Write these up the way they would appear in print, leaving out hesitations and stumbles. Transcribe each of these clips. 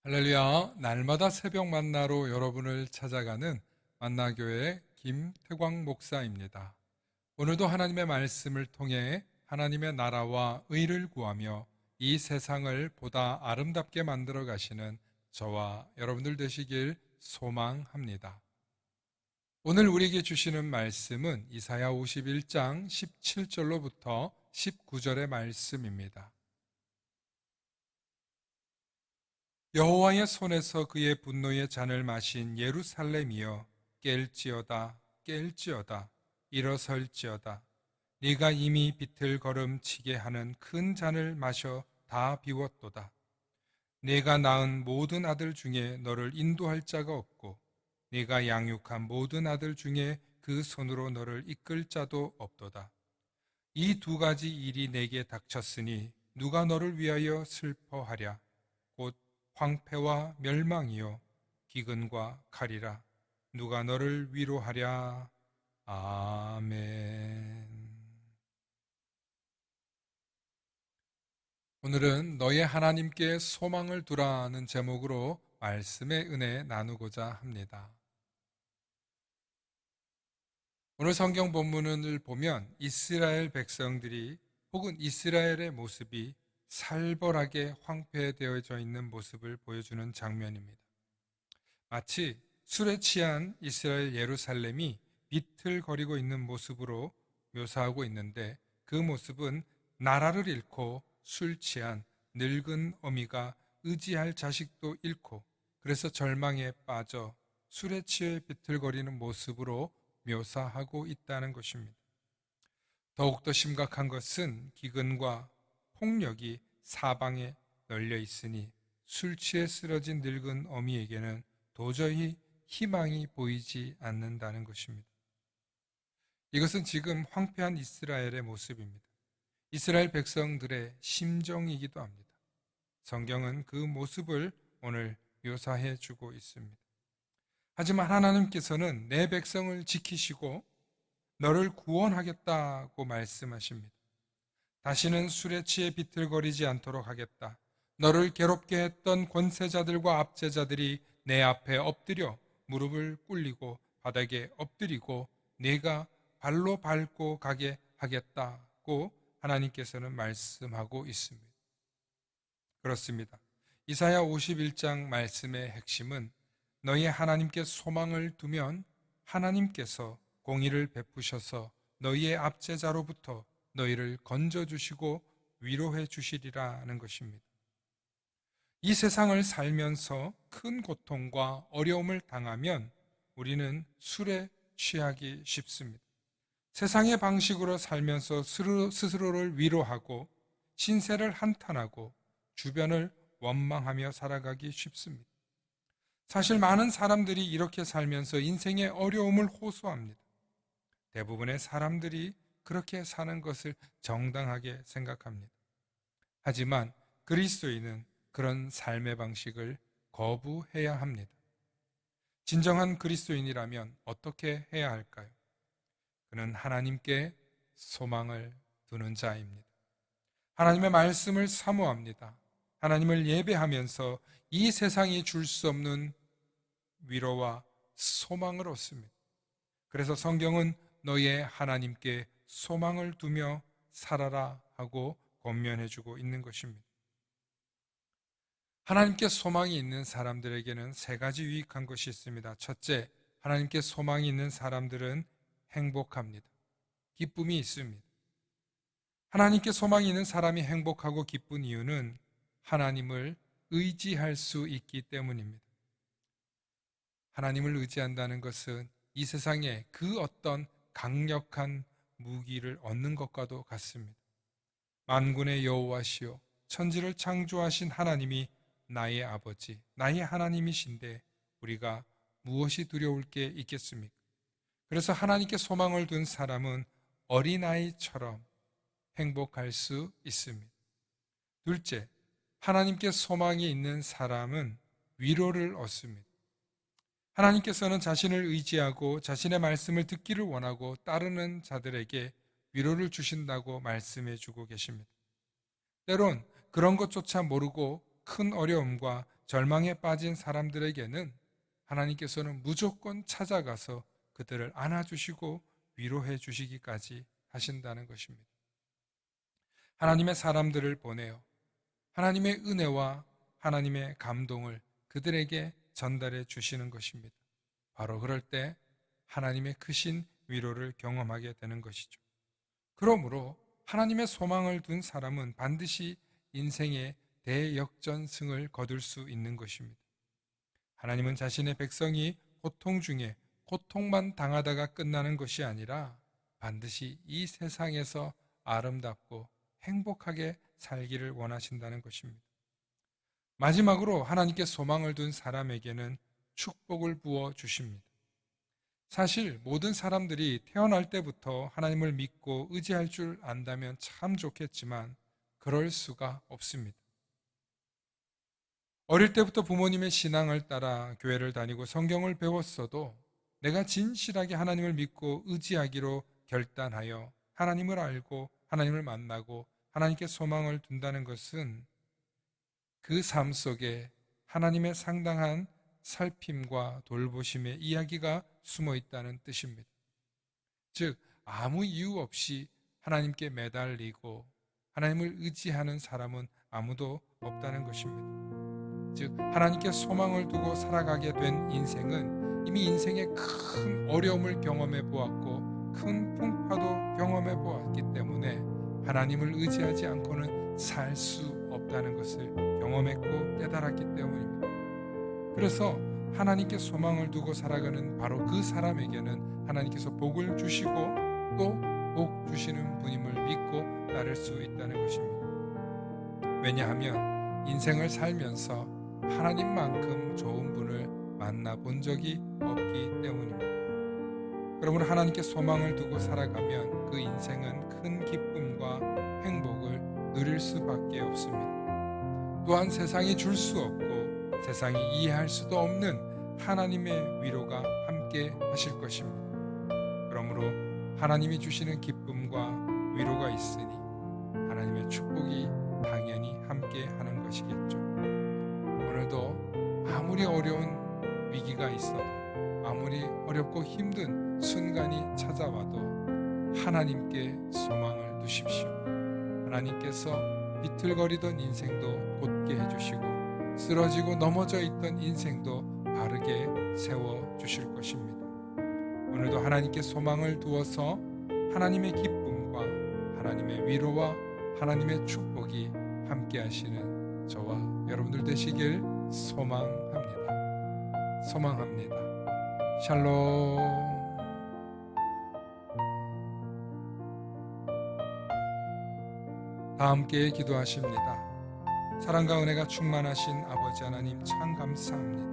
할렐루야, 날마다 새벽 만나로 여러분을 찾아가는 만나교회 김태광 목사입니다. 오늘도 하나님의 말씀을 통해 하나님의 나라와 의를 구하며 이 세상을 보다 아름답게 만들어 가시는 저와 여러분들 되시길 소망합니다. 오늘 우리에게 주시는 말씀은 이사야 51장 17절로부터 19절의 말씀입니다. 여호와의 손에서 그의 분노의 잔을 마신 예루살렘이여, 깰지어다 깰지어다 일어설지어다. 네가 이미 비틀거름치게 하는 큰 잔을 마셔 다 비웠도다. 네가 낳은 모든 아들 중에 너를 인도할 자가 없고 네가 양육한 모든 아들 중에 그 손으로 너를 이끌 자도 없도다. 이 두 가지 일이 내게 닥쳤으니 누가 너를 위하여 슬퍼하랴. 곧 황폐와 멸망이요 기근과 칼이라. 누가 너를 위로하랴. 아멘. 오늘은 너의 하나님께 소망을 두라는 제목으로 말씀의 은혜 나누고자 합니다. 오늘 성경 본문을 보면 이스라엘 백성들이 혹은 이스라엘의 모습이 살벌하게 황폐되어져 있는 모습을 보여주는 장면입니다. 마치 술에 취한 이스라엘 예루살렘이 비틀거리고 있는 모습으로 묘사하고 있는데, 그 모습은 나라를 잃고 술 취한 늙은 어미가 의지할 자식도 잃고 그래서 절망에 빠져 술에 취해 비틀거리는 모습으로 묘사하고 있다는 것입니다. 더욱더 심각한 것은 기근과 폭력이 사방에 널려 있으니 술 취해 쓰러진 늙은 어미에게는 도저히 희망이 보이지 않는다는 것입니다. 이것은 지금 황폐한 이스라엘의 모습입니다. 이스라엘 백성들의 심정이기도 합니다. 성경은 그 모습을 오늘 묘사해 주고 있습니다. 하지만 하나님께서는 내 백성을 지키시고 너를 구원하겠다고 말씀하십니다. 다시는 술에 취해 비틀거리지 않도록 하겠다. 너를 괴롭게 했던 권세자들과 압제자들이 내 앞에 엎드려 무릎을 꿇리고 바닥에 엎드리고 내가 발로 밟고 가게 하겠다고 하나님께서는 말씀하고 있습니다. 그렇습니다. 이사야 51장 말씀의 핵심은 너희 하나님께 소망을 두면 하나님께서 공의를 베푸셔서 너희의 압제자로부터 너희를 건져주시고 위로해 주시리라는 것입니다. 이 세상을 살면서 큰 고통과 어려움을 당하면 우리는 술에 취하기 쉽습니다. 세상의 방식으로 살면서 스스로를 위로하고 신세를 한탄하고 주변을 원망하며 살아가기 쉽습니다. 사실 많은 사람들이 이렇게 살면서 인생의 어려움을 호소합니다. 대부분의 사람들이 그렇게 사는 것을 정당하게 생각합니다. 하지만 그리스도인은 그런 삶의 방식을 거부해야 합니다. 진정한 그리스도인이라면 어떻게 해야 할까요? 그는 하나님께 소망을 두는 자입니다. 하나님의 말씀을 사모합니다. 하나님을 예배하면서 이 세상이 줄 수 없는 위로와 소망을 얻습니다. 그래서 성경은 너의 하나님께 소망을 두며 살아라 하고 권면해주고 있는 것입니다. 하나님께 소망이 있는 사람들에게는 세 가지 유익한 것이 있습니다. 첫째, 하나님께 소망이 있는 사람들은 행복합니다. 기쁨이 있습니다. 하나님께 소망이 있는 사람이 행복하고 기쁜 이유는 하나님을 의지할 수 있기 때문입니다. 하나님을 의지한다는 것은 이 세상에 그 어떤 강력한 무기를 얻는 것과도 같습니다. 만군의 여호와시요 천지를 창조하신 하나님이 나의 아버지, 나의 하나님이신데 우리가 무엇이 두려울 게 있겠습니까? 그래서 하나님께 소망을 둔 사람은 어린아이처럼 행복할 수 있습니다. 둘째, 하나님께 소망이 있는 사람은 위로를 얻습니다. 하나님께서는 자신을 의지하고 자신의 말씀을 듣기를 원하고 따르는 자들에게 위로를 주신다고 말씀해 주고 계십니다. 때론 그런 것조차 모르고 큰 어려움과 절망에 빠진 사람들에게는 하나님께서는 무조건 찾아가서 그들을 안아주시고 위로해 주시기까지 하신다는 것입니다. 하나님의 사람들을 보내어 하나님의 은혜와 하나님의 감동을 그들에게 전달해 주시는 것입니다. 바로 그럴 때 하나님의 크신 위로를 경험하게 되는 것이죠. 그러므로 하나님의 소망을 둔 사람은 반드시 인생의 대역전승을 거둘 수 있는 것입니다. 하나님은 자신의 백성이 고통 중에 고통만 당하다가 끝나는 것이 아니라 반드시 이 세상에서 아름답고 행복하게 살기를 원하신다는 것입니다. 마지막으로 하나님께 소망을 둔 사람에게는 축복을 부어 주십니다. 사실 모든 사람들이 태어날 때부터 하나님을 믿고 의지할 줄 안다면 참 좋겠지만 그럴 수가 없습니다. 어릴 때부터 부모님의 신앙을 따라 교회를 다니고 성경을 배웠어도 내가 진실하게 하나님을 믿고 의지하기로 결단하여 하나님을 알고 하나님을 만나고 하나님께 소망을 둔다는 것은 그 삶 속에 하나님의 상당한 살핌과 돌보심의 이야기가 숨어 있다는 뜻입니다. 즉, 아무 이유 없이 하나님께 매달리고 하나님을 의지하는 사람은 아무도 없다는 것입니다. 즉, 하나님께 소망을 두고 살아가게 된 인생은 이미 인생의 큰 어려움을 경험해 보았고 큰 풍파도 경험해 보았기 때문에 하나님을 의지하지 않고는 살 수 없다는 것을 경험했고 깨달았기 때문입니다. 그래서 하나님께 소망을 두고 살아가는 바로 그 사람에게는 하나님께서 복을 주시고 또 복 주시는 분임을 믿고 따를 수 있다는 것입니다. 왜냐하면 인생을 살면서 하나님만큼 좋은 분을 만나본 적이 없기 때문입니다. 그러므로 하나님께 소망을 두고 살아가면 그 인생은 큰 기쁨과 행복을 누릴 수밖에 없습니다. 또한 세상이 줄 수 없고 세상이 이해할 수도 없는 하나님의 위로가 함께 하실 것입니다. 그러므로 하나님이 주시는 기쁨과 위로가 있으니 하나님의 축복이 당연히 함께 하는 것이겠죠. 오늘도 아무리 어려운 위기가 있어도 아무리 어렵고 힘든 순간이 찾아와도 하나님께 소망을 두십시오. 하나님께서 비틀거리던 인생도 곧게 해주시고 쓰러지고 넘어져 있던 인생도 바르게 세워주실 것입니다. 오늘도 하나님께 소망을 두어서 하나님의 기쁨과 하나님의 위로와 하나님의 축복이 함께 하시는 저와 여러분들 되시길 소망합니다. 소망합니다. 샬롬. 다 함께 기도하십니다. 사랑과 은혜가 충만하신 아버지 하나님 참 감사합니다.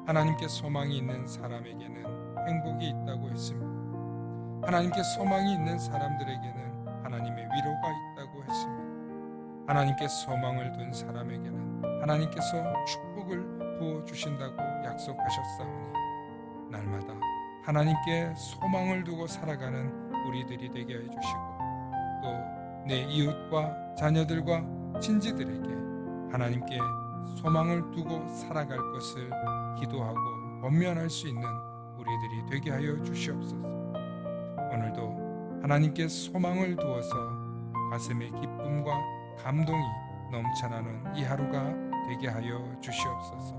하나님께 소망이 있는 사람에게는 행복이 있다고 했습니다. 하나님께 소망이 있는 사람들에게는 하나님의 위로가 있다고 했습니다. 하나님께 소망을 둔 사람에게는 하나님께서 축복을 부어주신다고 약속하셨사오니 날마다 하나님께 소망을 두고 살아가는 우리들이 되게 해주시고 또 내 이웃과 자녀들과 친지들에게 하나님께 소망을 두고 살아갈 것을 기도하고 권면할 수 있는 우리들이 되게 하여 주시옵소서. 오늘도 하나님께 소망을 두어서 가슴의 기쁨과 감동이 넘쳐나는 이 하루가 되게 하여 주시옵소서.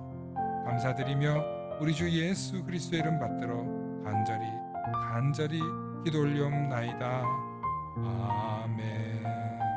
감사드리며 우리 주 예수 그리스도의 이름 받들어 간절히 기도 올리옵나이다. 아멘.